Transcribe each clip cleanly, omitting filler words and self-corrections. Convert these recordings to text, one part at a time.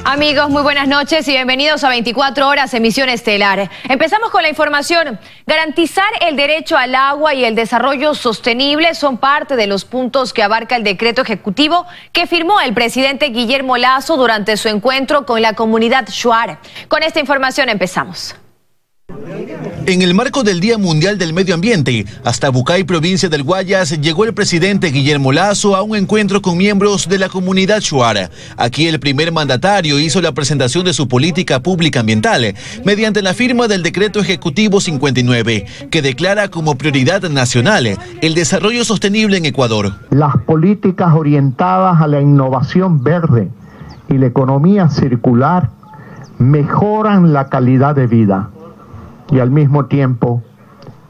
Amigos, muy buenas noches y bienvenidos a 24 horas Emisión Estelar. Empezamos con la información. Garantizar el derecho al agua y el desarrollo sostenible son parte de los puntos que abarca el decreto ejecutivo que firmó el presidente Guillermo Lasso durante su encuentro con la comunidad Shuar. Con esta información empezamos. En el marco del Día Mundial del Medio Ambiente, hasta Bucay, provincia del Guayas, llegó el presidente Guillermo Lasso a un encuentro con miembros de la comunidad Shuar. Aquí el primer mandatario hizo la presentación de su política pública ambiental mediante la firma del Decreto Ejecutivo 59, que declara como prioridad nacional el desarrollo sostenible en Ecuador. Las políticas orientadas a la innovación verde y la economía circular mejoran la calidad de vida y al mismo tiempo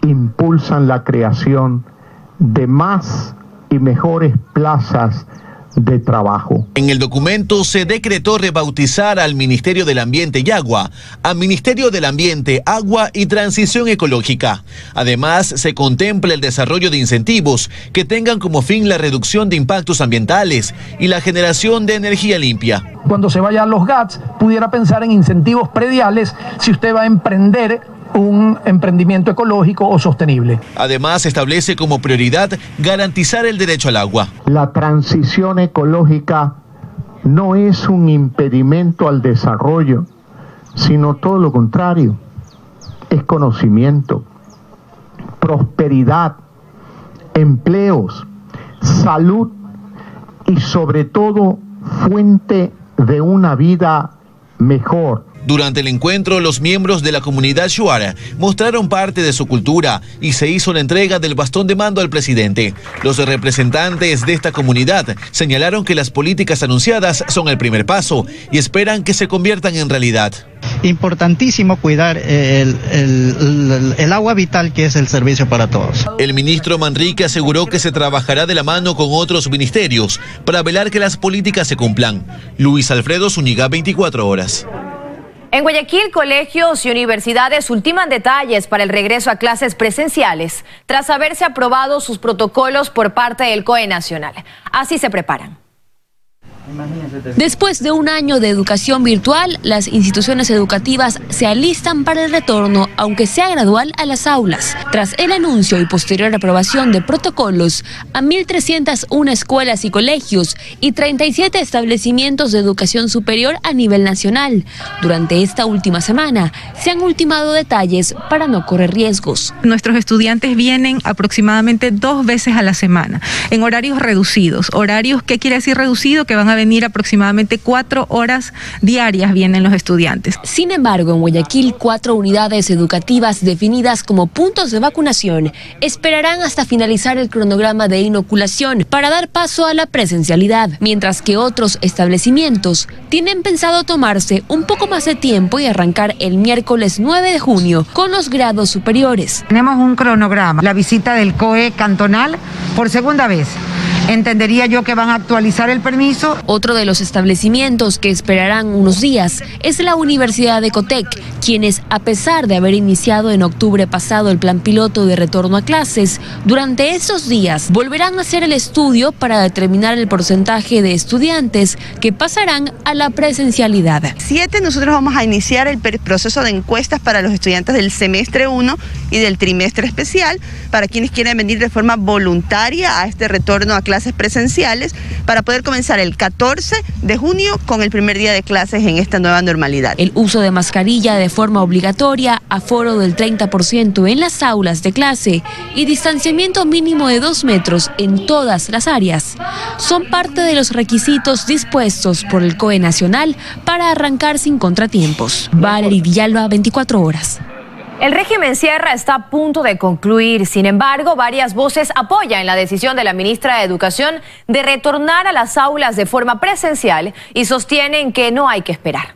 impulsan la creación de más y mejores plazas de trabajo. En el documento se decretó rebautizar al Ministerio del Ambiente y Agua a Ministerio del Ambiente, Agua y Transición Ecológica. Además, se contempla el desarrollo de incentivos que tengan como fin la reducción de impactos ambientales y la generación de energía limpia. Cuando se vaya a los GATS, pudiera pensar en incentivos prediales si usted va a emprender un emprendimiento ecológico o sostenible. Además, establece como prioridad garantizar el derecho al agua. La transición ecológica no es un impedimento al desarrollo, sino todo lo contrario. Es conocimiento, prosperidad, empleos, salud y sobre todo fuente de una vida mejor. Durante el encuentro, los miembros de la comunidad Shuar mostraron parte de su cultura y se hizo la entrega del bastón de mando al presidente. Los representantes de esta comunidad señalaron que las políticas anunciadas son el primer paso y esperan que se conviertan en realidad. Importantísimo cuidar el agua vital, que es el servicio para todos. El ministro Manrique aseguró que se trabajará de la mano con otros ministerios para velar que las políticas se cumplan. Luis Alfredo Zúñiga, 24 horas. En Guayaquil, colegios y universidades ultiman detalles para el regreso a clases presenciales tras haberse aprobado sus protocolos por parte del COE Nacional. Así se preparan. Después de un año de educación virtual, las instituciones educativas se alistan para el retorno, aunque sea gradual, a las aulas. Tras el anuncio y posterior aprobación de protocolos a 1.301 escuelas y colegios y 37 establecimientos de educación superior a nivel nacional. Durante esta última semana se han ultimado detalles para no correr riesgos. Nuestros estudiantes vienen aproximadamente 2 veces a la semana, en horarios reducidos. Horarios, ¿qué quiere decir reducido? Que van a venir aproximadamente 4 horas diarias vienen los estudiantes. Sin embargo, en Guayaquil, 4 unidades educativas definidas como puntos de vacunación esperarán hasta finalizar el cronograma de inoculación para dar paso a la presencialidad, mientras que otros establecimientos tienen pensado tomarse un poco más de tiempo y arrancar el miércoles 9 de junio con los grados superiores. Tenemos un cronograma, la visita del COE cantonal por segunda vez. Entendería yo que van a actualizar el permiso. Otro de los establecimientos que esperarán unos días es la Universidad de Ecotec, quienes, a pesar de haber iniciado en octubre pasado el plan piloto de retorno a clases, durante estos días volverán a hacer el estudio para determinar el porcentaje de estudiantes que pasarán a la presencialidad. 7 nosotros vamos a iniciar el proceso de encuestas para los estudiantes del semestre 1 y del trimestre especial, para quienes quieren venir de forma voluntaria a este retorno a clases presenciales, para poder comenzar el 14 de junio con el primer día de clases en esta nueva normalidad. El uso de mascarilla de forma obligatoria, aforo del 30% en las aulas de clase y distanciamiento mínimo de 2 metros en todas las áreas son parte de los requisitos dispuestos por el COE Nacional para arrancar sin contratiempos. Valery Villalba, 24 horas. El régimen Sierra está a punto de concluir. Sin embargo, varias voces apoyan la decisión de la ministra de Educación de retornar a las aulas de forma presencial y sostienen que no hay que esperar.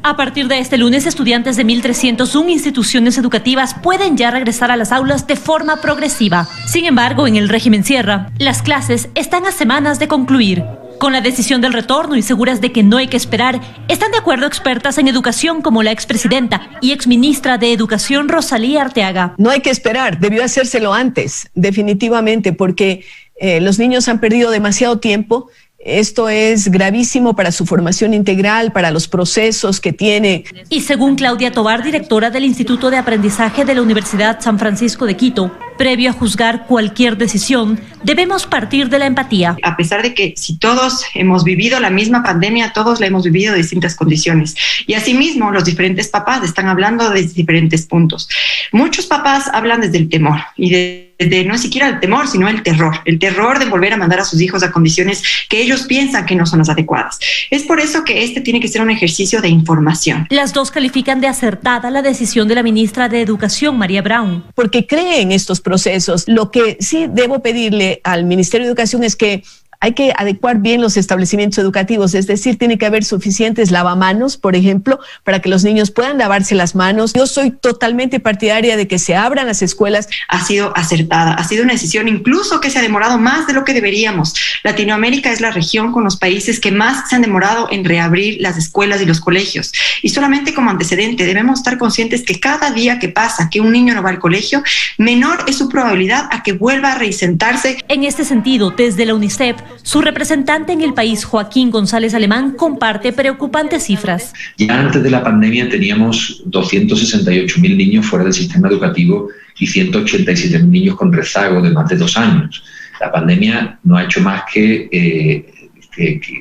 A partir de este lunes, estudiantes de 1.301 instituciones educativas pueden ya regresar a las aulas de forma progresiva. Sin embargo, en el régimen Sierra, las clases están a semanas de concluir. Con la decisión del retorno y seguras de que no hay que esperar, están de acuerdo expertas en educación como la expresidenta y exministra de Educación Rosalía Arteaga. No hay que esperar, debió hacérselo antes, definitivamente, porque los niños han perdido demasiado tiempo Esto es gravísimo para su formación integral, para los procesos que tiene. Y según Claudia Tobar, directora del Instituto de Aprendizaje de la Universidad San Francisco de Quito, previo a juzgar cualquier decisión, debemos partir de la empatía. A pesar de que si todos hemos vivido la misma pandemia, todos la hemos vivido de distintas condiciones. Y asimismo, los diferentes papás están hablando desde diferentes puntos. Muchos papás hablan desde el temor y desde no siquiera el temor, sino el terror de volver a mandar a sus hijos a condiciones que ellos piensan que no son las adecuadas. Es por eso que este tiene que ser un ejercicio de información. Las dos califican de acertada la decisión de la ministra de Educación, María Brown. Porque cree en estos procesos. Lo que sí debo pedirle al Ministerio de Educación es que hay que adecuar bien los establecimientos educativos, es decir, tiene que haber suficientes lavamanos, por ejemplo, para que los niños puedan lavarse las manos. Yo soy totalmente partidaria de que se abran las escuelas. Ha sido acertada, ha sido una decisión incluso que se ha demorado más de lo que deberíamos. Latinoamérica es la región con los países que más se han demorado en reabrir las escuelas y los colegios. Y solamente como antecedente debemos estar conscientes que cada día que pasa que un niño no va al colegio, menor es su probabilidad a que vuelva a reinsentarse. En este sentido, desde la UNICEF, su representante en el país, Joaquín González Alemán, comparte preocupantes cifras. Ya antes de la pandemia teníamos 268.000 niños fuera del sistema educativo y 187.000 niños con rezago de más de 2 años. La pandemia no ha hecho más que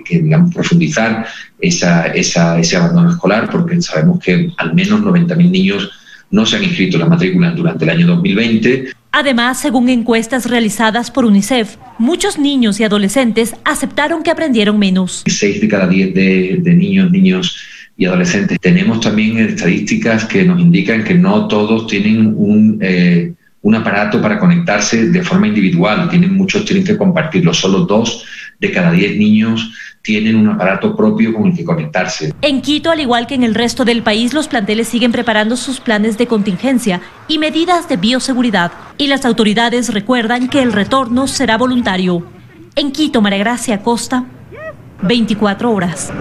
digamos, profundizar ese abandono escolar, porque sabemos que al menos 90.000 niños no se han inscrito en la matrícula durante el año 2020. Además, según encuestas realizadas por UNICEF, muchos niños y adolescentes aceptaron que aprendieron menos. 6 de cada 10 de niños y adolescentes. Tenemos también estadísticas que nos indican que no todos tienen un aparato para conectarse de forma individual. Muchos tienen que compartirlo. Solo 2 de cada 10 niños tienen un aparato propio con el que conectarse. En Quito, al igual que en el resto del país, los planteles siguen preparando sus planes de contingencia y medidas de bioseguridad. Y las autoridades recuerdan que el retorno será voluntario. En Quito, María Gracia Costa, 24 horas.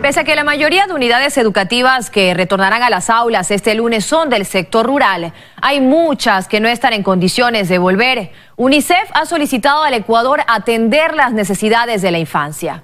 Pese a que la mayoría de unidades educativas que retornarán a las aulas este lunes son del sector rural, hay muchas que no están en condiciones de volver. UNICEF ha solicitado al Ecuador atender las necesidades de la infancia.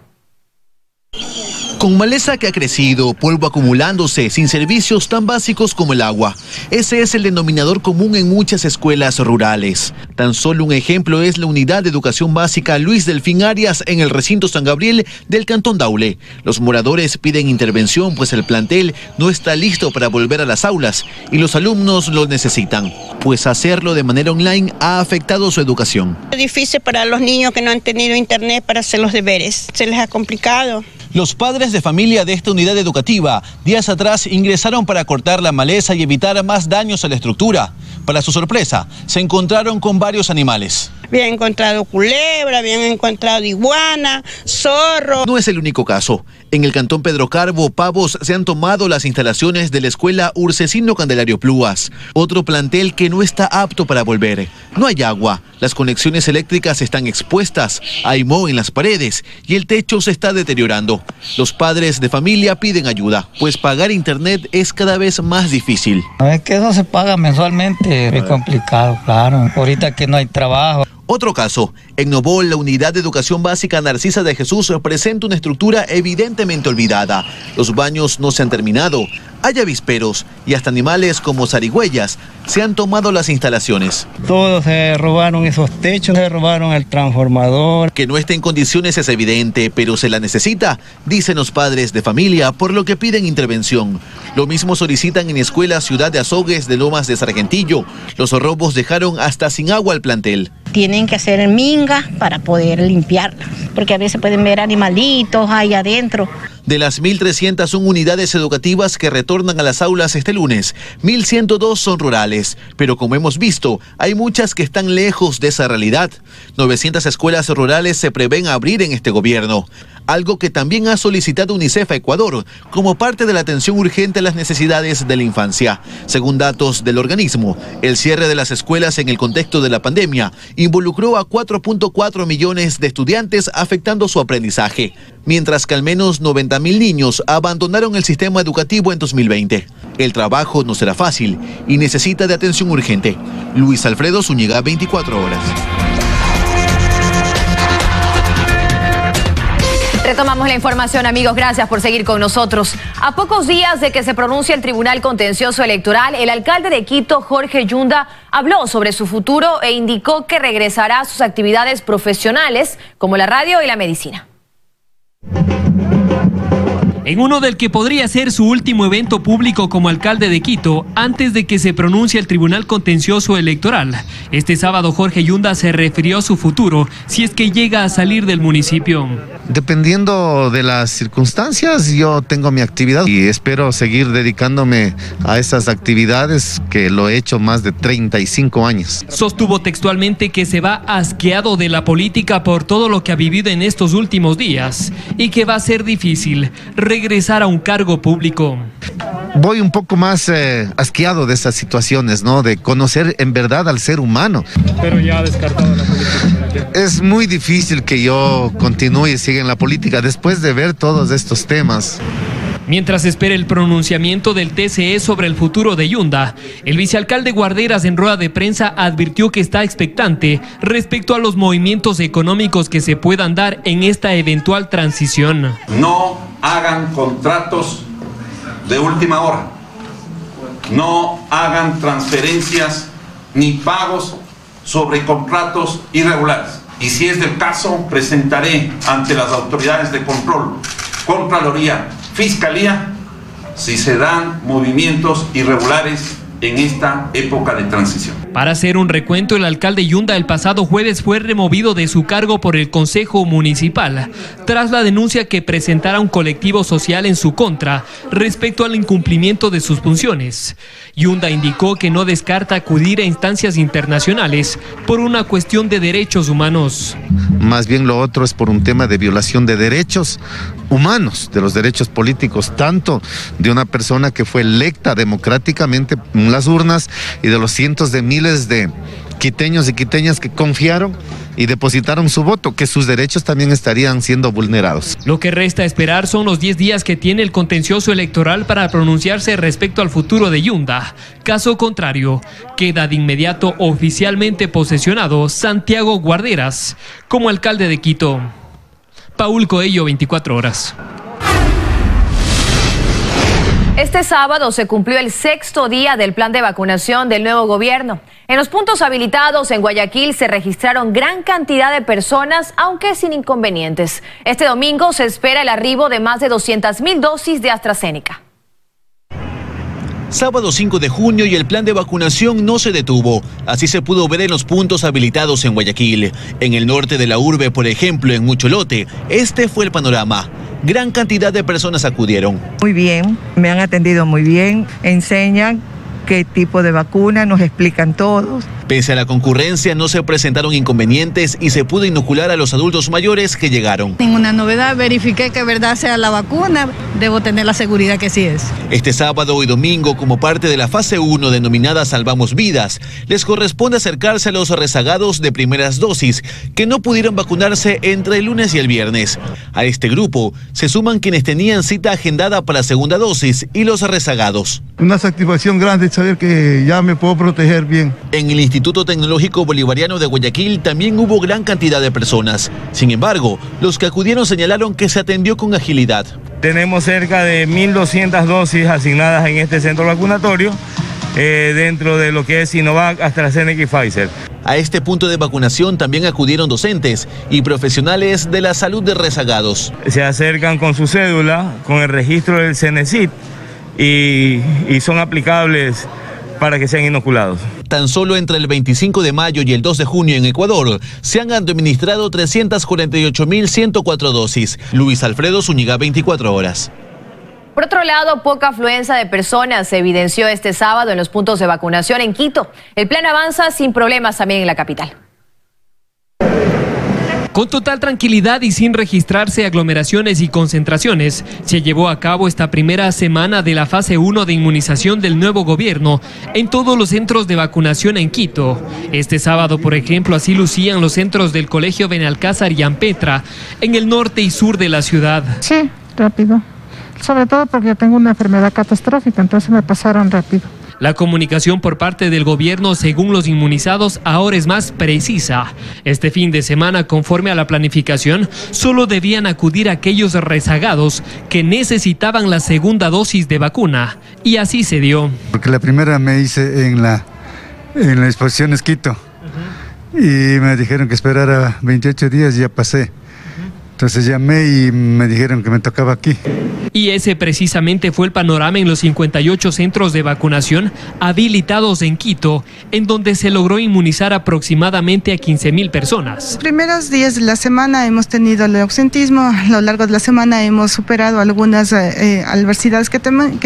Con maleza que ha crecido, polvo acumulándose, sin servicios tan básicos como el agua. Ese es el denominador común en muchas escuelas rurales. Tan solo un ejemplo es la Unidad de Educación Básica Luis Delfín Arias en el recinto San Gabriel del Cantón Daule. Los moradores piden intervención, pues el plantel no está listo para volver a las aulas y los alumnos lo necesitan, pues hacerlo de manera online ha afectado su educación. Es difícil para los niños que no han tenido internet para hacer los deberes, se les ha complicado. Los padres de familia de esta unidad educativa días atrás ingresaron para cortar la maleza y evitar más daños a la estructura. Para su sorpresa, se encontraron con varios animales. Habían encontrado culebra, habían encontrado iguana, zorro. No es el único caso. En el cantón Pedro Carbo, pavos se han tomado las instalaciones de la escuela Urcesino Candelario Pluas, otro plantel que no está apto para volver. No hay agua, las conexiones eléctricas están expuestas, hay moho en las paredes y el techo se está deteriorando. Los padres de familia piden ayuda, pues pagar internet es cada vez más difícil. Es que eso se paga mensualmente, es complicado, claro, ahorita que no hay trabajo. Otro caso, en Nobol, la Unidad de Educación Básica Narcisa de Jesús presenta una estructura evidentemente olvidada. Los baños no se han terminado, hay avisperos y hasta animales como zarigüeyas se han tomado las instalaciones. Todos se robaron esos techos, se robaron el transformador. Que no esté en condiciones es evidente, pero se la necesita, dicen los padres de familia, por lo que piden intervención. Lo mismo solicitan en Escuela Ciudad de Azogues de Lomas de Sargentillo. Los robos dejaron hasta sin agua al plantel. Tienen que hacer minga para poder limpiarla, porque a veces pueden ver animalitos ahí adentro. De las 1.301 unidades educativas que retornan a las aulas este lunes, 1.102 son rurales, pero como hemos visto, hay muchas que están lejos de esa realidad. 900 escuelas rurales se prevén abrir en este gobierno, algo que también ha solicitado UNICEF a Ecuador como parte de la atención urgente a las necesidades de la infancia. Según datos del organismo, el cierre de las escuelas en el contexto de la pandemia involucró a 4.4 millones de estudiantes, afectando su aprendizaje, mientras que al menos 90.000 niños abandonaron el sistema educativo en 2020. El trabajo no será fácil y necesita de atención urgente. Luis Alfredo Zúñiga, 24 horas. Retomamos la información, amigos. Gracias por seguir con nosotros. A pocos días de que se pronuncie el Tribunal Contencioso Electoral, el alcalde de Quito, Jorge Yunda, habló sobre su futuro e indicó que regresará a sus actividades profesionales como la radio y la medicina. En uno del que podría ser su último evento público como alcalde de Quito, antes de que se pronuncie el Tribunal Contencioso Electoral, este sábado Jorge Yunda se refirió a su futuro si es que llega a salir del municipio. Dependiendo de las circunstancias, yo tengo mi actividad y espero seguir dedicándome a esas actividades que lo he hecho más de 35 años. Sostuvo textualmente que se va asqueado de la política por todo lo que ha vivido en estos últimos días y que va a ser difícil regresar a un cargo público. Voy un poco más asqueado de esas situaciones, ¿no? De conocer en verdad al ser humano. Pero ya ha descartado la política. Es muy difícil que yo continúe y siga en la política después de ver todos estos temas. Mientras espera el pronunciamiento del TCE sobre el futuro de Yunda, el vicealcalde Guarderas en rueda de prensa advirtió que está expectante respecto a los movimientos económicos que se puedan dar en esta eventual transición. No hagan contratos de última hora, no hagan transferencias ni pagos sobre contratos irregulares. Y si es del caso, presentaré ante las autoridades de control, Contraloría, Fiscalía, si se dan movimientos irregulares en esta época de transición. Para hacer un recuento, el alcalde Yunda el pasado jueves fue removido de su cargo por el Consejo Municipal tras la denuncia que presentara un colectivo social en su contra respecto al incumplimiento de sus funciones. Yunda indicó que no descarta acudir a instancias internacionales por una cuestión de derechos humanos. Más bien lo otro es por un tema de violación de derechos humanos, de los derechos políticos, tanto de una persona que fue electa democráticamente en las urnas y de los cientos de miles de quiteños y quiteñas que confiaron y depositaron su voto, que sus derechos también estarían siendo vulnerados. Lo que resta esperar son los 10 días que tiene el contencioso electoral para pronunciarse respecto al futuro de Yunda. Caso contrario, queda de inmediato oficialmente posesionado Santiago Guarderas como alcalde de Quito. Paul Coello, 24 horas. Este sábado se cumplió el 6º día del plan de vacunación del nuevo gobierno. En los puntos habilitados en Guayaquil se registraron gran cantidad de personas, aunque sin inconvenientes. Este domingo se espera el arribo de más de 200.000 dosis de AstraZeneca. Sábado 5 de junio y el plan de vacunación no se detuvo. Así se pudo ver en los puntos habilitados en Guayaquil. En el norte de la urbe, por ejemplo, en Mucholote, este fue el panorama. Gran cantidad de personas acudieron. Muy bien, me han atendido muy bien, enseñan qué tipo de vacuna, nos explican todos. Pese a la concurrencia, no se presentaron inconvenientes y se pudo inocular a los adultos mayores que llegaron. Ninguna novedad, verifiqué que verdad sea la vacuna, debo tener la seguridad que sí es. Este sábado y domingo, como parte de la fase 1 denominada Salvamos Vidas, les corresponde acercarse a los rezagados de primeras dosis que no pudieron vacunarse entre el lunes y el viernes. A este grupo se suman quienes tenían cita agendada para segunda dosis y los rezagados. Una satisfacción grande saber que ya me puedo proteger bien. En el Instituto Tecnológico Bolivariano de Guayaquil también hubo gran cantidad de personas. Sin embargo, los que acudieron señalaron que se atendió con agilidad. Tenemos cerca de 1.200 dosis asignadas en este centro vacunatorio, dentro de lo que es Sinovac, AstraZeneca y Pfizer. A este punto de vacunación también acudieron docentes y profesionales de la salud de rezagados. Se acercan con su cédula, con el registro del CENESID y son aplicables para que sean inoculados. Tan solo entre el 25 de mayo y el 2 de junio en Ecuador se han administrado 348.104 dosis. Luis Alfredo Zúñiga, 24 horas. Por otro lado, poca afluencia de personas se evidenció este sábado en los puntos de vacunación en Quito. El plan avanza sin problemas también en la capital. Con total tranquilidad y sin registrarse aglomeraciones y concentraciones, se llevó a cabo esta primera semana de la fase 1 de inmunización del nuevo gobierno en todos los centros de vacunación en Quito. Este sábado, por ejemplo, así lucían los centros del Colegio Benalcázar y Ampetra, en el norte y sur de la ciudad. Sí, rápido. Sobre todo porque yo tengo una enfermedad catastrófica, entonces me pasaron rápido. La comunicación por parte del gobierno, según los inmunizados, ahora es más precisa. Este fin de semana, conforme a la planificación, solo debían acudir aquellos rezagados que necesitaban la segunda dosis de vacuna. Y así se dio. Porque la primera me hice en la exposición Esquito. Y me dijeron que esperara 28 días y ya pasé. Entonces llamé y me dijeron que me tocaba aquí. Y ese precisamente fue el panorama en los 58 centros de vacunación habilitados en Quito, en donde se logró inmunizar aproximadamente a 15.000 personas. Los primeros días de la semana hemos tenido el ausentismo, a lo largo de la semana hemos superado algunas adversidades que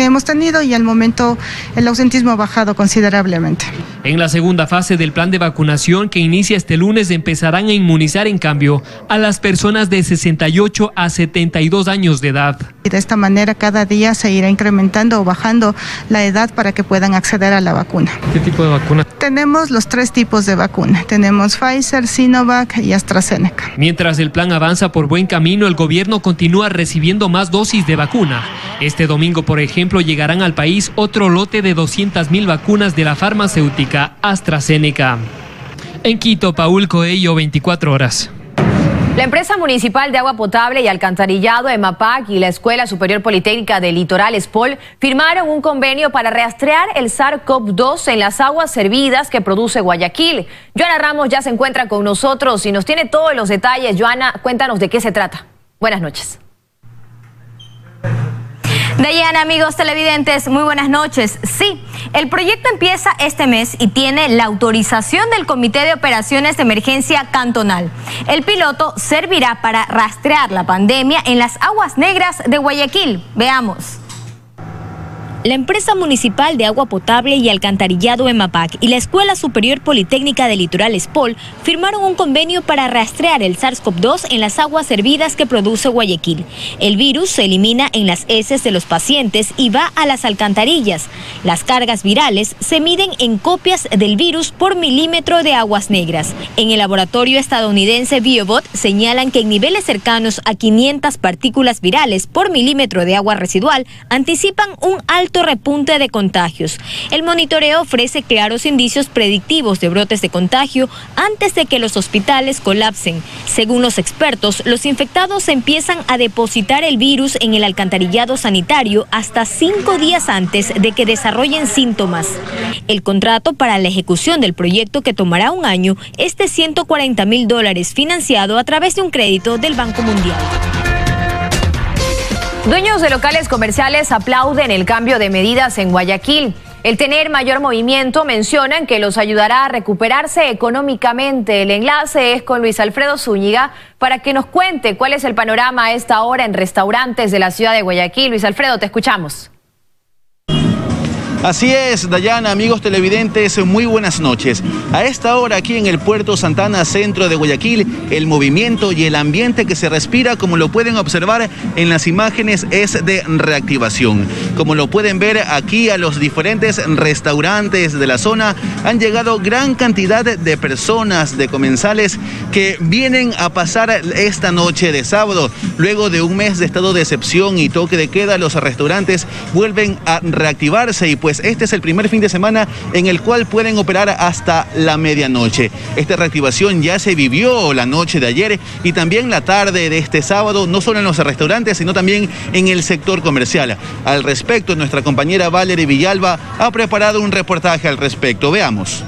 hemos tenido y al momento el ausentismo ha bajado considerablemente. En la segunda fase del plan de vacunación que inicia este lunes empezarán a inmunizar en cambio a las personas de 68 a 72 años de edad. Y de esta manera cada día se irá incrementando o bajando la edad para que puedan acceder a la vacuna. ¿Qué tipo de vacuna? Tenemos los 3 tipos de vacuna. Tenemos Pfizer, Sinovac y AstraZeneca. Mientras el plan avanza por buen camino, el gobierno continúa recibiendo más dosis de vacuna. Este domingo, por ejemplo, llegarán al país otro lote de 200.000 vacunas de la farmacéutica AstraZeneca. En Quito, Paul Coello, 24 horas. La empresa municipal de agua potable y alcantarillado EMAPAC y la Escuela Superior Politécnica de Litoral ESPOL firmaron un convenio para rastrear el SARS-CoV-2 en las aguas servidas que produce Guayaquil. Joana Ramos ya se encuentra con nosotros y nos tiene todos los detalles. Joana, cuéntanos de qué se trata. Buenas noches. Dayana, amigos televidentes, muy buenas noches. Sí, el proyecto empieza este mes y tiene la autorización del Comité de Operaciones de Emergencia Cantonal. El piloto servirá para rastrear la pandemia en las aguas negras de Guayaquil. Veamos. La empresa municipal de agua potable y alcantarillado EMAPAC y la Escuela Superior Politécnica de Litoral ESPOL firmaron un convenio para rastrear el SARS-CoV-2 en las aguas servidas que produce Guayaquil. El virus se elimina en las heces de los pacientes y va a las alcantarillas. Las cargas virales se miden en copias del virus por milímetro de aguas negras. En el laboratorio estadounidense BioBot señalan que en niveles cercanos a 500 partículas virales por milímetro de agua residual anticipan un alto repunte de contagios. El monitoreo ofrece claros indicios predictivos de brotes de contagio antes de que los hospitales colapsen. Según los expertos, los infectados empiezan a depositar el virus en el alcantarillado sanitario hasta 5 días antes de que desarrollen síntomas. El contrato para la ejecución del proyecto, que tomará un año, es de $140.000 financiado a través de un crédito del Banco Mundial. Dueños de locales comerciales aplauden el cambio de medidas en Guayaquil. El tener mayor movimiento mencionan que los ayudará a recuperarse económicamente. El enlace es con Luis Alfredo Zúñiga para que nos cuente cuál es el panorama a esta hora en restaurantes de la ciudad de Guayaquil. Luis Alfredo, te escuchamos. Así es, Dayana, amigos televidentes, muy buenas noches. A esta hora aquí en el Puerto Santana, centro de Guayaquil, el movimiento y el ambiente que se respira, como lo pueden observar en las imágenes, es de reactivación. Como lo pueden ver aquí, a los diferentes restaurantes de la zona han llegado gran cantidad de personas, de comensales que vienen a pasar esta noche de sábado. Luego de un mes de estado de excepción y toque de queda, los restaurantes vuelven a reactivarse y pues este es el primer fin de semana en el cual pueden operar hasta la medianoche. Esta reactivación ya se vivió la noche de ayer y también la tarde de este sábado, no solo en los restaurantes, sino también en el sector comercial. Al respecto, nuestra compañera Valerie Villalba ha preparado un reportaje al respecto. Veamos.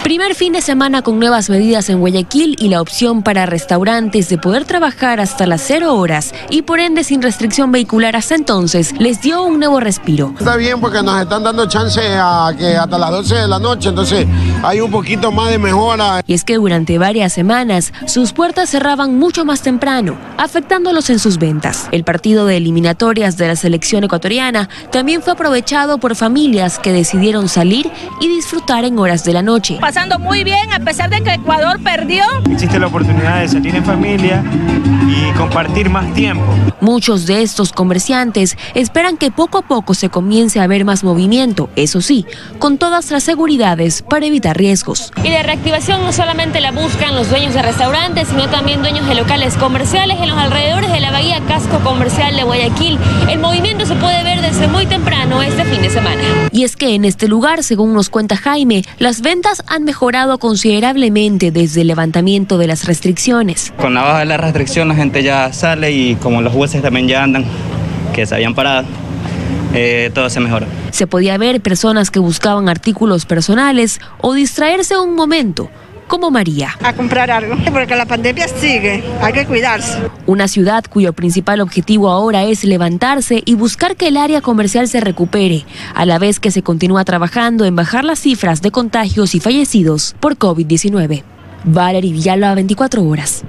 Primer fin de semana con nuevas medidas en Guayaquil y la opción para restaurantes de poder trabajar hasta las 0 horas y por ende sin restricción vehicular hasta entonces les dio un nuevo respiro. Está bien porque nos están dando chance a que hasta las 12 de la noche, entonces hay un poquito más de mejora. Y es que durante varias semanas sus puertas cerraban mucho más temprano, afectándolos en sus ventas. El partido de eliminatorias de la selección ecuatoriana también fue aprovechado por familias que decidieron salir y disfrutar en horas de la noche. pasando muy bien a pesar de que Ecuador perdió. Existe la oportunidad de salir en familia y compartir más tiempo. Muchos de estos comerciantes esperan que poco a poco se comience a ver más movimiento, eso sí, con todas las seguridades para evitar riesgos. Y la reactivación no solamente la buscan los dueños de restaurantes, sino también dueños de locales comerciales en los alrededores de la bahía Casco Comercial de Guayaquil. El movimiento se puede ver desde muy temprano este fin de semana. Y es que en este lugar, según nos cuenta Jaime, las ventas han mejorado considerablemente desde el levantamiento de las restricciones. Con la baja de la restricción la gente ya sale y como los buses también ya andan, que se habían parado, todo se mejora. Se podía ver personas que buscaban artículos personales o distraerse un momento, como María. A comprar algo, porque la pandemia sigue, hay que cuidarse. Una ciudad cuyo principal objetivo ahora es levantarse y buscar que el área comercial se recupere, a la vez que se continúa trabajando en bajar las cifras de contagios y fallecidos por COVID-19. Valerie Villalba, 24 horas.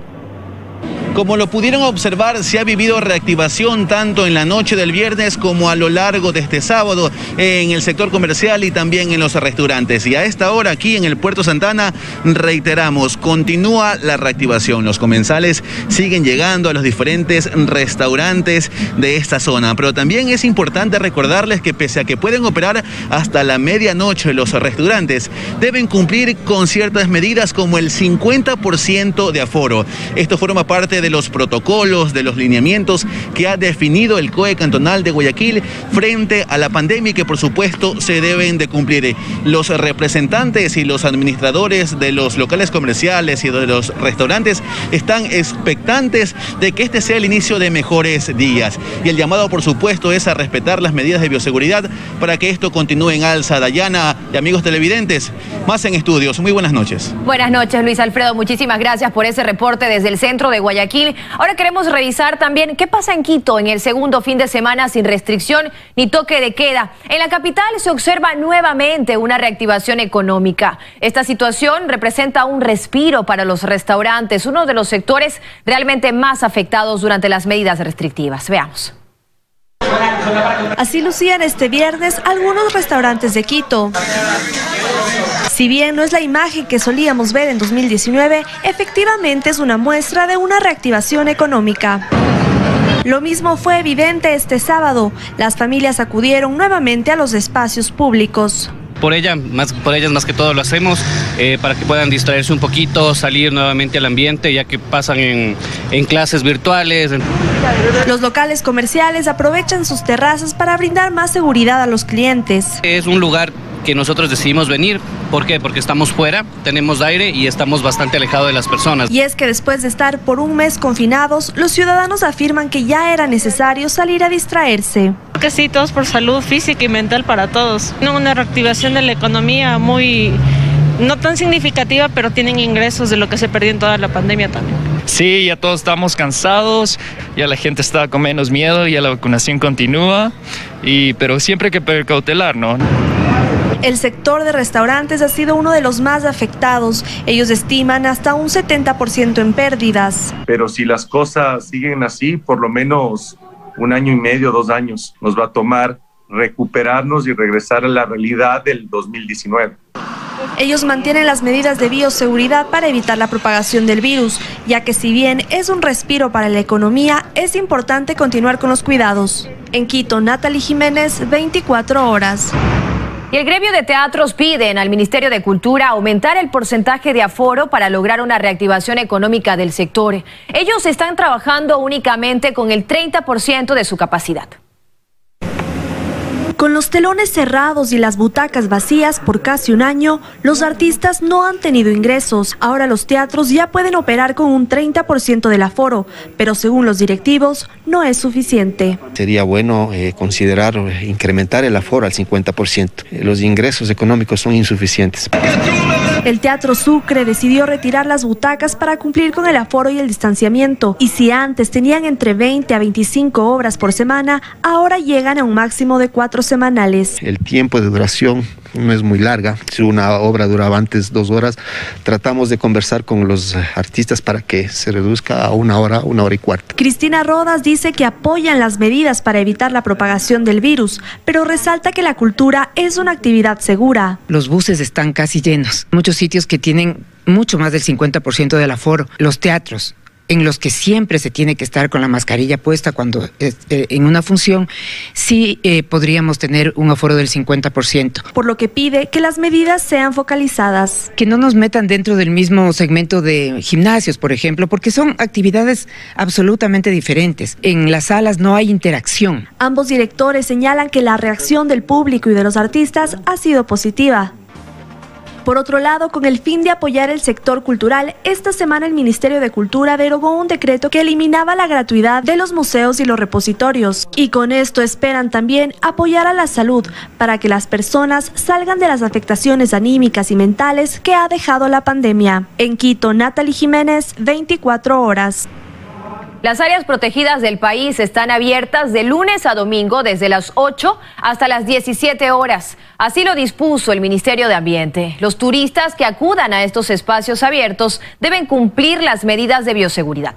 Como lo pudieron observar, se ha vivido reactivación tanto en la noche del viernes como a lo largo de este sábado en el sector comercial y también en los restaurantes. Y a esta hora aquí en el Puerto Santana, reiteramos, continúa la reactivación. Los comensales siguen llegando a los diferentes restaurantes de esta zona. Pero también es importante recordarles que pese a que pueden operar hasta la medianoche, los restaurantes deben cumplir con ciertas medidas como el 50% de aforo. Esto forma parte de los protocolos, de los lineamientos que ha definido el COE cantonal de Guayaquil frente a la pandemia y que por supuesto se deben de cumplir. Los representantes y los administradores de los locales comerciales y de los restaurantes están expectantes de que este sea el inicio de mejores días. Y el llamado por supuesto es a respetar las medidas de bioseguridad para que esto continúe en alza. Dayana y amigos televidentes, más en estudios. Muy buenas noches. Buenas noches, Luis Alfredo. Muchísimas gracias por ese reporte desde el centro de Guayaquil. Ahora queremos revisar también qué pasa en Quito en el segundo fin de semana sin restricción ni toque de queda. En la capital se observa nuevamente una reactivación económica. Esta situación representa un respiro para los restaurantes, uno de los sectores realmente más afectados durante las medidas restrictivas. Veamos. Así lucían este viernes algunos restaurantes de Quito. Si bien no es la imagen que solíamos ver en 2019, efectivamente es una muestra de una reactivación económica. Lo mismo fue evidente este sábado. Las familias acudieron nuevamente a los espacios públicos. Por ellas más que todo lo hacemos para que puedan distraerse un poquito, salir nuevamente al ambiente ya que pasan en clases virtuales. Los locales comerciales aprovechan sus terrazas para brindar más seguridad a los clientes. Es un lugar que nosotros decidimos venir. ¿Por qué? Porque estamos fuera, tenemos aire y estamos bastante alejados de las personas. Y es que después de estar por un mes confinados, los ciudadanos afirman que ya era necesario salir a distraerse. Que sí, todos por salud física y mental para todos. Una reactivación de la economía muy, no tan significativa, pero tienen ingresos de lo que se perdió en toda la pandemia también. Sí, ya todos estamos cansados, ya la gente está con menos miedo, ya la vacunación continúa, pero siempre hay que precautelar, ¿no? El sector de restaurantes ha sido uno de los más afectados. Ellos estiman hasta un 70% en pérdidas. Pero si las cosas siguen así, por lo menos 1 año y medio, 2 años, nos va a tomar recuperarnos y regresar a la realidad del 2019. Ellos mantienen las medidas de bioseguridad para evitar la propagación del virus, ya que si bien es un respiro para la economía, es importante continuar con los cuidados. En Quito, Natalie Jiménez, 24 horas. Y el gremio de teatros piden al Ministerio de Cultura aumentar el porcentaje de aforo para lograr una reactivación económica del sector. Ellos están trabajando únicamente con el 30% de su capacidad. Con los telones cerrados y las butacas vacías por casi 1 año, los artistas no han tenido ingresos. Ahora los teatros ya pueden operar con un 30% del aforo, pero según los directivos no es suficiente. Sería bueno considerar incrementar el aforo al 50%. Los ingresos económicos son insuficientes. El Teatro Sucre decidió retirar las butacas para cumplir con el aforo y el distanciamiento. Y si antes tenían entre 20 a 25 obras por semana, ahora llegan a un máximo de 4 semanales. El tiempo de duración no es muy larga. Si una obra duraba antes 2 horas, tratamos de conversar con los artistas para que se reduzca a 1 hora, 1 hora y cuarto. Cristina Rodas dice que apoyan las medidas para evitar la propagación del virus, pero resalta que la cultura es una actividad segura. Los buses están casi llenos, muchos sitios que tienen mucho más del 50% del aforo, los teatros, en los que siempre se tiene que estar con la mascarilla puesta cuando en una función, sí podríamos tener un aforo del 50%. Por lo que pide que las medidas sean focalizadas. Que no nos metan dentro del mismo segmento de gimnasios, por ejemplo, porque son actividades absolutamente diferentes. En las salas no hay interacción. Ambos directores señalan que la reacción del público y de los artistas ha sido positiva. Por otro lado, con el fin de apoyar el sector cultural, esta semana el Ministerio de Cultura derogó un decreto que eliminaba la gratuidad de los museos y los repositorios. Y con esto esperan también apoyar a la salud para que las personas salgan de las afectaciones anímicas y mentales que ha dejado la pandemia. En Quito, Natalie Jiménez, 24 horas. Las áreas protegidas del país están abiertas de lunes a domingo desde las 8 hasta las 17 horas. Así lo dispuso el Ministerio de Ambiente. Los turistas que acudan a estos espacios abiertos deben cumplir las medidas de bioseguridad.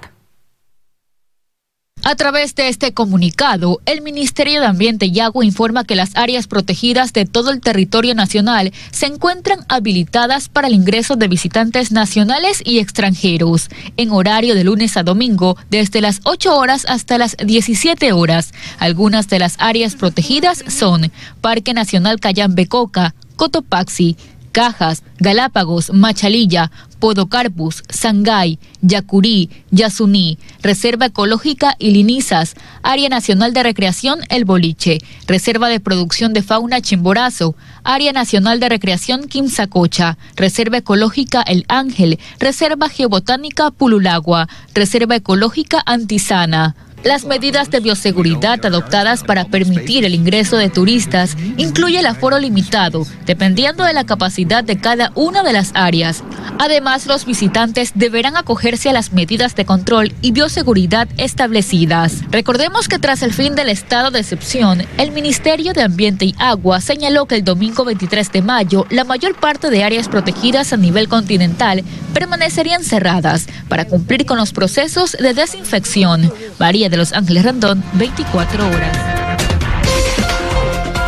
A través de este comunicado, el Ministerio de Ambiente y Agua informa que las áreas protegidas de todo el territorio nacional se encuentran habilitadas para el ingreso de visitantes nacionales y extranjeros, en horario de lunes a domingo, desde las 8 horas hasta las 17 horas. Algunas de las áreas protegidas son Parque Nacional Cayambe-Coca, Cotopaxi, Cajas, Galápagos, Machalilla, Podocarpus, Sangay, Yacurí, Yasuní, Reserva Ecológica Ilinizas, Área Nacional de Recreación El Boliche, Reserva de Producción de Fauna Chimborazo, Área Nacional de Recreación Quimsacocha, Reserva Ecológica El Ángel, Reserva Geobotánica Pululagua, Reserva Ecológica Antisana. Las medidas de bioseguridad adoptadas para permitir el ingreso de turistas incluye el aforo limitado, dependiendo de la capacidad de cada una de las áreas. Además, los visitantes deberán acogerse a las medidas de control y bioseguridad establecidas. Recordemos que tras el fin del estado de excepción, el Ministerio de Ambiente y Agua señaló que el domingo 23 de mayo la mayor parte de áreas protegidas a nivel continental permanecerían cerradas para cumplir con los procesos de desinfección. María de Los Ángeles Randón, 24 horas.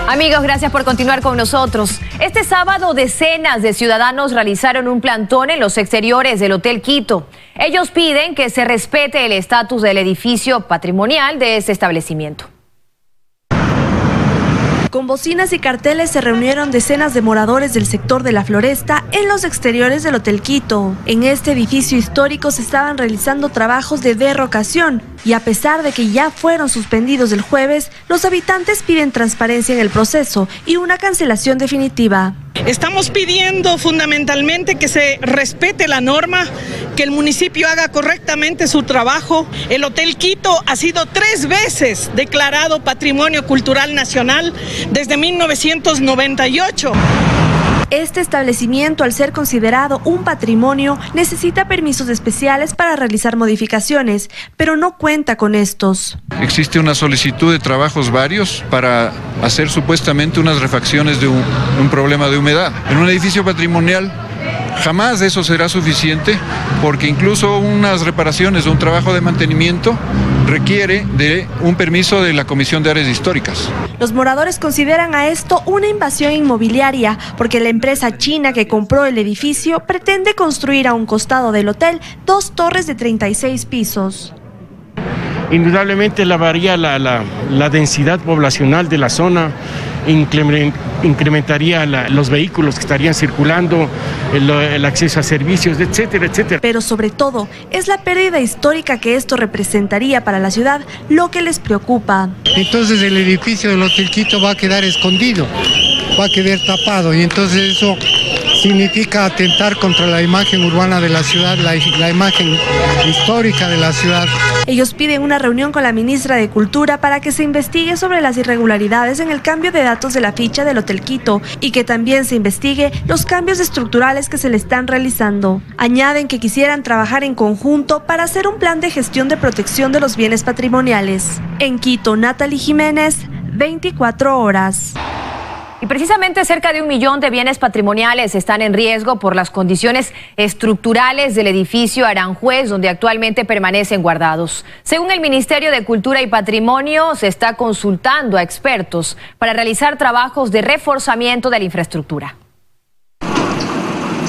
Amigos, gracias por continuar con nosotros. Este sábado, decenas de ciudadanos realizaron un plantón en los exteriores del Hotel Quito. Ellos piden que se respete el estatus del edificio patrimonial de este establecimiento. Con bocinas y carteles se reunieron decenas de moradores del sector de la Floresta en los exteriores del Hotel Quito. En este edificio histórico se estaban realizando trabajos de derrocación y a pesar de que ya fueron suspendidos el jueves, los habitantes piden transparencia en el proceso y una cancelación definitiva. Estamos pidiendo fundamentalmente que se respete la norma, que el municipio haga correctamente su trabajo. El Hotel Quito ha sido 3 veces declarado Patrimonio Cultural Nacional desde 1998. Este establecimiento, al ser considerado un patrimonio, necesita permisos especiales para realizar modificaciones, pero no cuenta con estos. Existe una solicitud de trabajos varios para hacer supuestamente unas refacciones de un problema de humedad. En un edificio patrimonial jamás eso será suficiente, porque incluso unas reparaciones o un trabajo de mantenimiento requiere de un permiso de la Comisión de Áreas Históricas. Los moradores consideran a esto una invasión inmobiliaria, porque la empresa china que compró el edificio pretende construir a un costado del hotel 2 torres de 36 pisos. Indudablemente varía la densidad poblacional de la zona, incrementaría los vehículos que estarían circulando, el acceso a servicios, etcétera, etcétera. Pero sobre todo, es la pérdida histórica que esto representaría para la ciudad lo que les preocupa. Entonces el edificio del Hotel Quito va a quedar escondido, va a quedar tapado, y entonces eso significa atentar contra la imagen urbana de la ciudad, la imagen histórica de la ciudad. Ellos piden una reunión con la ministra de Cultura para que se investigue sobre las irregularidades en el cambio de datos de la ficha del Hotel Quito y que también se investigue los cambios estructurales que se le están realizando. Añaden que quisieran trabajar en conjunto para hacer un plan de gestión de protección de los bienes patrimoniales. En Quito, Natalie Jiménez, 24 horas. Y precisamente cerca de 1 millón de bienes patrimoniales están en riesgo por las condiciones estructurales del edificio Aranjuez, donde actualmente permanecen guardados. Según el Ministerio de Cultura y Patrimonio, se está consultando a expertos para realizar trabajos de reforzamiento de la infraestructura.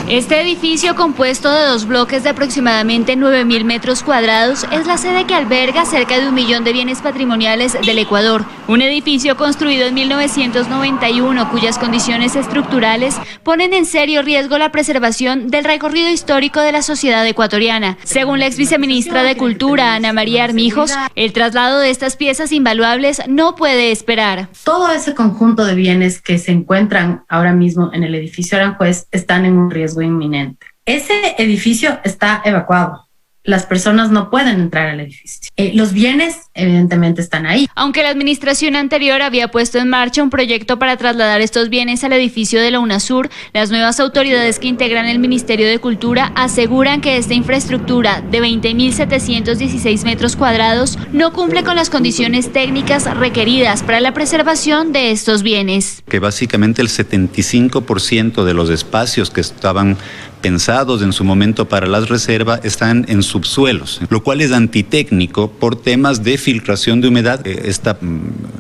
Este edificio, compuesto de 2 bloques de aproximadamente 9.000 metros cuadrados, es la sede que alberga cerca de 1 millón de bienes patrimoniales del Ecuador. Un edificio construido en 1991, cuyas condiciones estructurales ponen en serio riesgo la preservación del recorrido histórico de la sociedad ecuatoriana. Según la ex viceministra de Cultura, Ana María Armijos, el traslado de estas piezas invaluables no puede esperar. Todo ese conjunto de bienes que se encuentran ahora mismo en el edificio Aranjuez están en un riesgo inminente. Ese edificio está evacuado. Las personas no pueden entrar al edificio. Los bienes evidentemente están ahí. Aunque la administración anterior había puesto en marcha un proyecto para trasladar estos bienes al edificio de la UNASUR, las nuevas autoridades que integran el Ministerio de Cultura aseguran que esta infraestructura de 20.716 metros cuadrados no cumple con las condiciones técnicas requeridas para la preservación de estos bienes. Que básicamente el 75% de los espacios que estaban pensados en su momento para las reservas están en subsuelos, lo cual es antitécnico por temas de filtración de humedad. Esta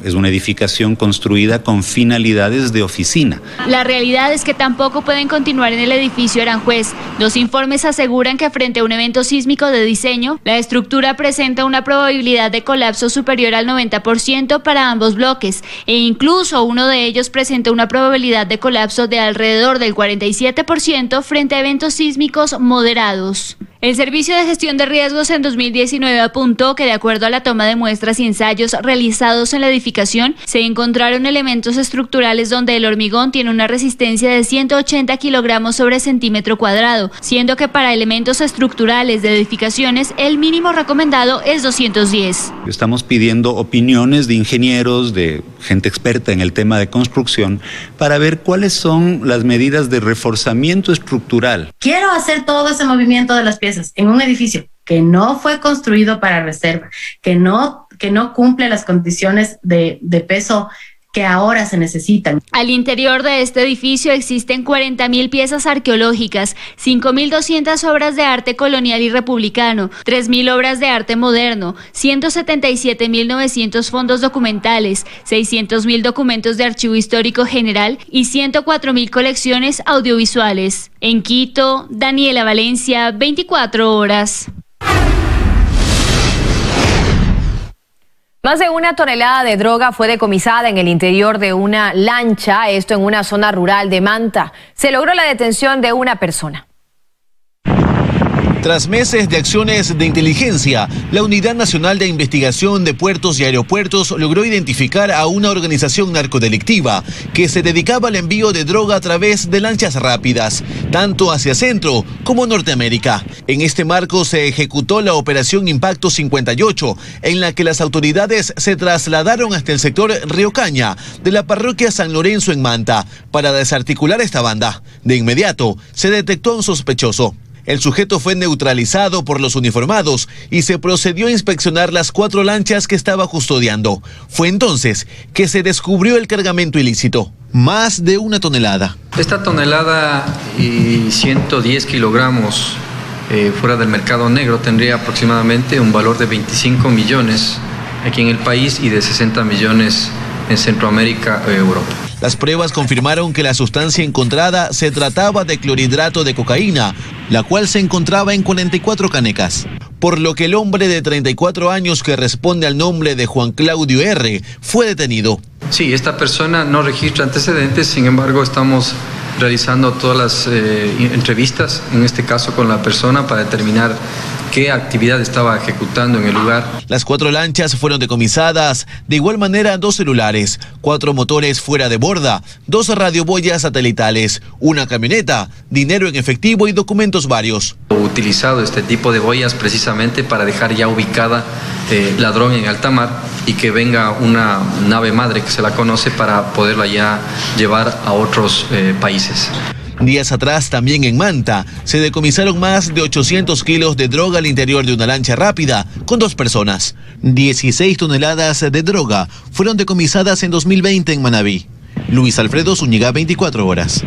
es una edificación construida con finalidades de oficina. La realidad es que tampoco pueden continuar en el edificio Aranjuez. Los informes aseguran que frente a un evento sísmico de diseño, la estructura presenta una probabilidad de colapso superior al 90% para ambos bloques, e incluso uno de ellos presenta una probabilidad de colapso de alrededor del 47% frente a eventos sísmicos moderados. El Servicio de Gestión de Riesgos en 2019 apuntó que de acuerdo a la toma de muestras y ensayos realizados en la edificación, se encontraron elementos estructurales donde el hormigón tiene una resistencia de 180 kilogramos sobre centímetro cuadrado, siendo que para elementos estructurales de edificaciones el mínimo recomendado es 210. Estamos pidiendo opiniones de ingenieros, de gente experta en el tema de construcción, para ver cuáles son las medidas de reforzamiento estructural. Quiero hacer todo ese movimiento de las piezas en un edificio que no fue construido para reserva, que no cumple las condiciones de peso que ahora se necesitan. Al interior de este edificio existen 40.000 piezas arqueológicas, 5.200 obras de arte colonial y republicano, 3.000 obras de arte moderno, 177.900 fondos documentales, 600.000 documentos de archivo histórico general y 104.000 colecciones audiovisuales. En Quito, Daniela Valencia, 24 horas. Más de 1 tonelada de droga fue decomisada en el interior de una lancha, esto en una zona rural de Manta. Se logró la detención de una persona. Tras meses de acciones de inteligencia, la Unidad Nacional de Investigación de Puertos y Aeropuertos logró identificar a una organización narcodelictiva que se dedicaba al envío de droga a través de lanchas rápidas, tanto hacia Centro como Norteamérica. En este marco se ejecutó la Operación Impacto 58, en la que las autoridades se trasladaron hasta el sector Río Caña de la parroquia San Lorenzo en Manta para desarticular esta banda. De inmediato se detectó a un sospechoso. El sujeto fue neutralizado por los uniformados y se procedió a inspeccionar las 4 lanchas que estaba custodiando. Fue entonces que se descubrió el cargamento ilícito, más de 1 tonelada. Esta tonelada y 110 kilogramos fuera del mercado negro tendría aproximadamente un valor de 25 millones aquí en el país y de 60 millones en Centroamérica y Europa. Las pruebas confirmaron que la sustancia encontrada se trataba de clorhidrato de cocaína, la cual se encontraba en 44 canecas. Por lo que el hombre de 34 años que responde al nombre de Juan Claudio R. fue detenido. Sí, esta persona no registra antecedentes, sin embargo estamos realizando todas las entrevistas, en este caso con la persona, para determinar qué actividad estaba ejecutando en el lugar. Las 4 lanchas fueron decomisadas, de igual manera 2 celulares, 4 motores fuera de borda, 2 radioboyas satelitales, 1 camioneta, dinero en efectivo y documentos varios. He utilizado este tipo de boyas precisamente para dejar ya ubicada la droga en alta mar y que venga una nave madre que se la conoce para poderla ya llevar a otros países. Días atrás, también en Manta, se decomisaron más de 800 kilos de droga al interior de una lancha rápida con 2 personas. 16 toneladas de droga fueron decomisadas en 2020 en Manabí. Luis Alfredo Zúñiga, 24 horas.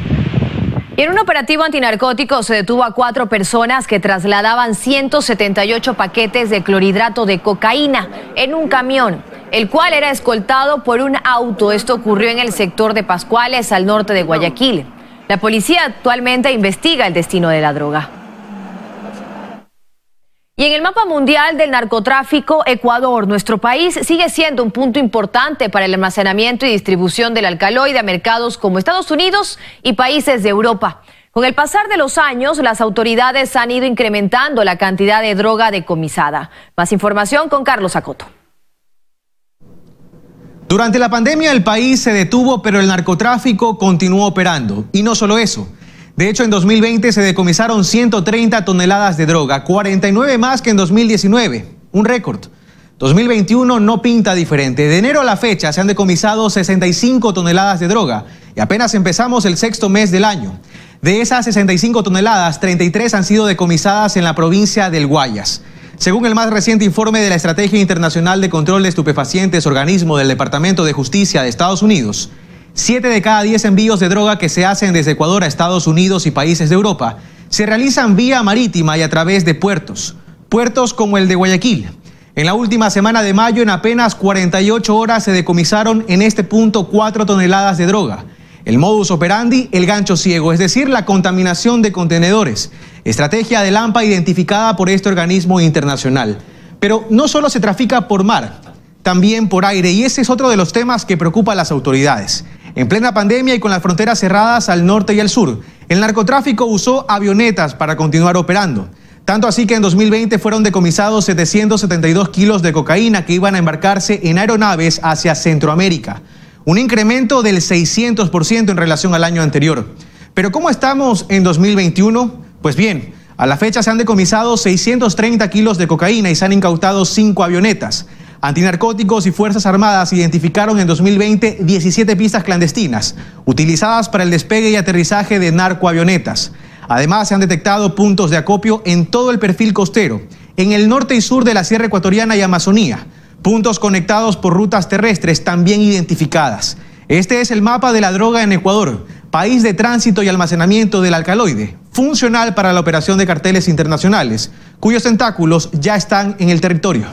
Y en un operativo antinarcótico se detuvo a 4 personas que trasladaban 178 paquetes de clorhidrato de cocaína en un camión, el cual era escoltado por un auto. Esto ocurrió en el sector de Pascuales, al norte de Guayaquil. La policía actualmente investiga el destino de la droga. Y en el mapa mundial del narcotráfico, Ecuador, nuestro país, sigue siendo un punto importante para el almacenamiento y distribución del alcaloide a mercados como Estados Unidos y países de Europa. Con el pasar de los años, las autoridades han ido incrementando la cantidad de droga decomisada. Más información con Carlos Acoto. Durante la pandemia el país se detuvo, pero el narcotráfico continuó operando. Y no solo eso. De hecho, en 2020 se decomisaron 130 toneladas de droga, 49 más que en 2019, un récord. 2021 no pinta diferente. De enero a la fecha se han decomisado 65 toneladas de droga y apenas empezamos el 6º mes del año. De esas 65 toneladas, 33 han sido decomisadas en la provincia del Guayas. Según el más reciente informe de la Estrategia Internacional de Control de Estupefacientes, organismo del Departamento de Justicia de Estados Unidos, 7 de cada 10 envíos de droga que se hacen desde Ecuador a Estados Unidos y países de Europa se realizan vía marítima y a través de puertos como el de Guayaquil. En la última semana de mayo, en apenas 48 horas, se decomisaron en este punto 4 toneladas de droga. El modus operandi, el gancho ciego, es decir, la contaminación de contenedores. Estrategia del AMPA identificada por este organismo internacional. Pero no solo se trafica por mar, también por aire, y ese es otro de los temas que preocupa a las autoridades. En plena pandemia y con las fronteras cerradas al norte y al sur, el narcotráfico usó avionetas para continuar operando. Tanto así que en 2020 fueron decomisados 772 kilos de cocaína que iban a embarcarse en aeronaves hacia Centroamérica. Un incremento del 600% en relación al año anterior. Pero ¿cómo estamos en 2021? Pues bien, a la fecha se han decomisado 630 kilos de cocaína y se han incautado 5 avionetas. Antinarcóticos y Fuerzas Armadas identificaron en 2020 17 pistas clandestinas, utilizadas para el despegue y aterrizaje de narcoavionetas. Además, se han detectado puntos de acopio en todo el perfil costero, en el norte y sur de la Sierra Ecuatoriana y Amazonía, puntos conectados por rutas terrestres también identificadas. Este es el mapa de la droga en Ecuador, país de tránsito y almacenamiento del alcaloide, funcional para la operación de carteles internacionales, cuyos tentáculos ya están en el territorio.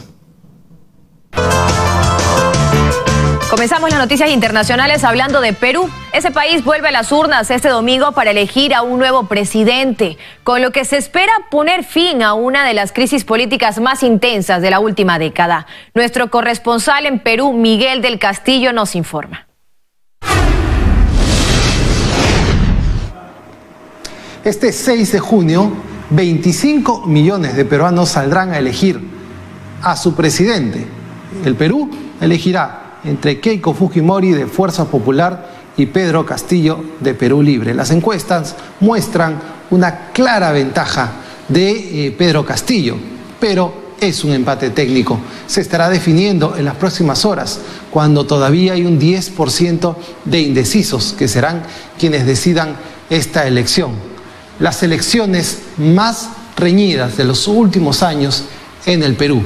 Comenzamos las noticias internacionales hablando de Perú. Ese país vuelve a las urnas este domingo para elegir a un nuevo presidente, con lo que se espera poner fin a una de las crisis políticas más intensas de la última década. Nuestro corresponsal en Perú, Miguel del Castillo, nos informa. Este 6 de junio, 25 millones de peruanos saldrán a elegir a su presidente. El Perú elegirá entre Keiko Fujimori de Fuerza Popular y Pedro Castillo de Perú Libre. Las encuestas muestran una clara ventaja de Pedro Castillo, pero es un empate técnico. Se estará definiendo en las próximas horas, cuando todavía hay un 10% de indecisos que serán quienes decidan esta elección. Las elecciones más reñidas de los últimos años en el Perú.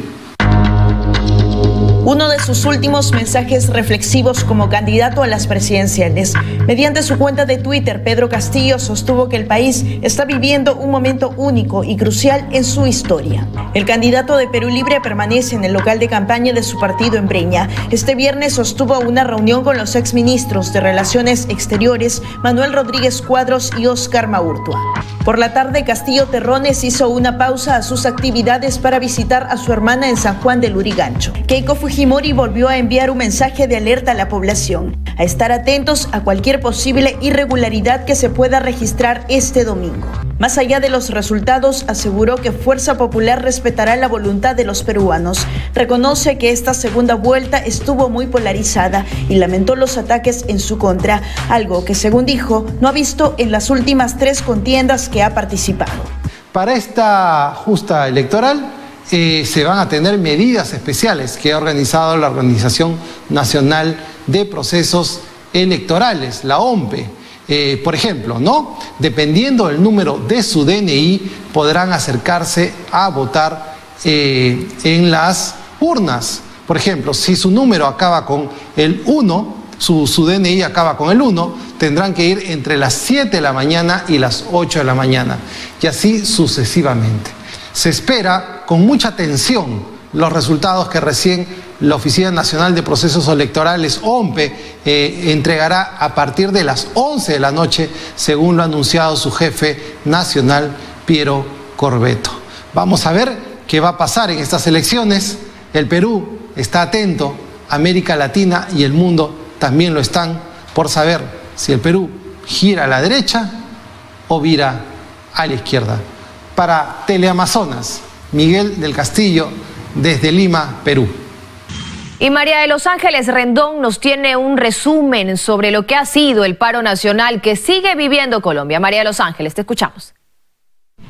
Uno de sus últimos mensajes reflexivos como candidato a las presidenciales. Mediante su cuenta de Twitter, Pedro Castillo sostuvo que el país está viviendo un momento único y crucial en su historia. El candidato de Perú Libre permanece en el local de campaña de su partido en Breña. Este viernes sostuvo una reunión con los exministros de Relaciones Exteriores, Manuel Rodríguez Cuadros y Óscar Maurtua. Por la tarde, Castillo Terrones hizo una pausa a sus actividades para visitar a su hermana en San Juan del Lurigancho. Keiko Fujimori volvió a enviar un mensaje de alerta a la población, a estar atentos a cualquier posible irregularidad que se pueda registrar este domingo. Más allá de los resultados, aseguró que Fuerza Popular respetará la voluntad de los peruanos. Reconoce que esta segunda vuelta estuvo muy polarizada y lamentó los ataques en su contra, algo que, según dijo, no ha visto en las últimas 3 contiendas que ha participado. Para esta justa electoral se van a tener medidas especiales que ha organizado la Organización Nacional de Procesos Electorales, la OMPE. Por ejemplo, ¿no? Dependiendo del número de su DNI, podrán acercarse a votar en las urnas. Por ejemplo, si su número acaba con el 1, su DNI acaba con el 1, tendrán que ir entre las 7 de la mañana y las 8 de la mañana, y así sucesivamente. Se espera con mucha atención los resultados que recién la Oficina Nacional de Procesos Electorales, OMPE, entregará a partir de las 11 de la noche, según lo ha anunciado su jefe nacional, Piero Corbeto. Vamos a ver qué va a pasar en estas elecciones. El Perú está atento, América Latina y el mundo también lo están, por saber si el Perú gira a la derecha o vira a la izquierda. Para Teleamazonas, Miguel del Castillo, desde Lima, Perú. Y María de Los Ángeles Rendón nos tiene un resumen sobre lo que ha sido el paro nacional que sigue viviendo Colombia. María de Los Ángeles, te escuchamos.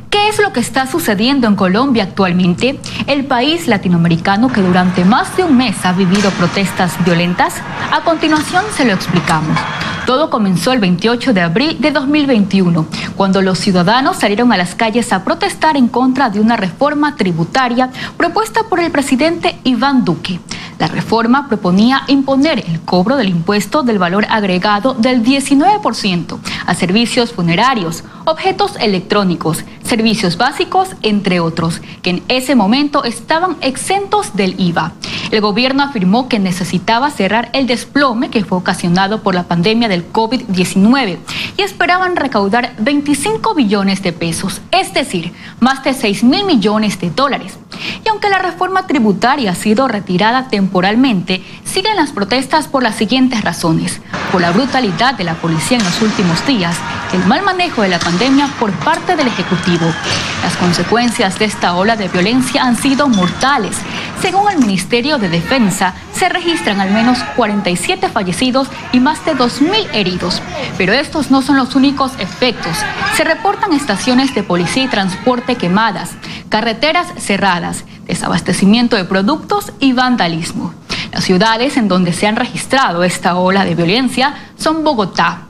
¿Qué es lo que está sucediendo en Colombia actualmente? El país latinoamericano que durante más de un mes ha vivido protestas violentas. A continuación se lo explicamos. Todo comenzó el 28 de abril de 2021, cuando los ciudadanos salieron a las calles a protestar en contra de una reforma tributaria propuesta por el presidente Iván Duque. La reforma proponía imponer el cobro del impuesto del valor agregado del 19% a servicios funerarios, objetos electrónicos, servicios básicos, entre otros, que en ese momento estaban exentos del IVA. El gobierno afirmó que necesitaba cerrar el desplome que fue ocasionado por la pandemia del COVID-19 y esperaban recaudar 25 billones de pesos, es decir, más de 6.000 millones de dólares. Y aunque la reforma tributaria ha sido retirada temporalmente, siguen las protestas por las siguientes razones: por la brutalidad de la policía en los últimos días, el mal manejo de la pandemia por parte del Ejecutivo. Las consecuencias de esta ola de violencia han sido mortales. Según el Ministerio de Defensa, se registran al menos 47 fallecidos y más de 2.000 heridos. Pero estos no son los únicos efectos. Se reportan estaciones de policía y transporte quemadas, carreteras cerradas, desabastecimiento de productos y vandalismo. Las ciudades en donde se han registrado esta ola de violencia son Bogotá,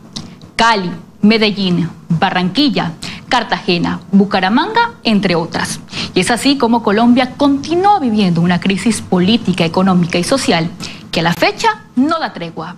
Cali, Medellín, Barranquilla, Cartagena, Bucaramanga, entre otras. Y es así como Colombia continúa viviendo una crisis política, económica y social que a la fecha no da tregua.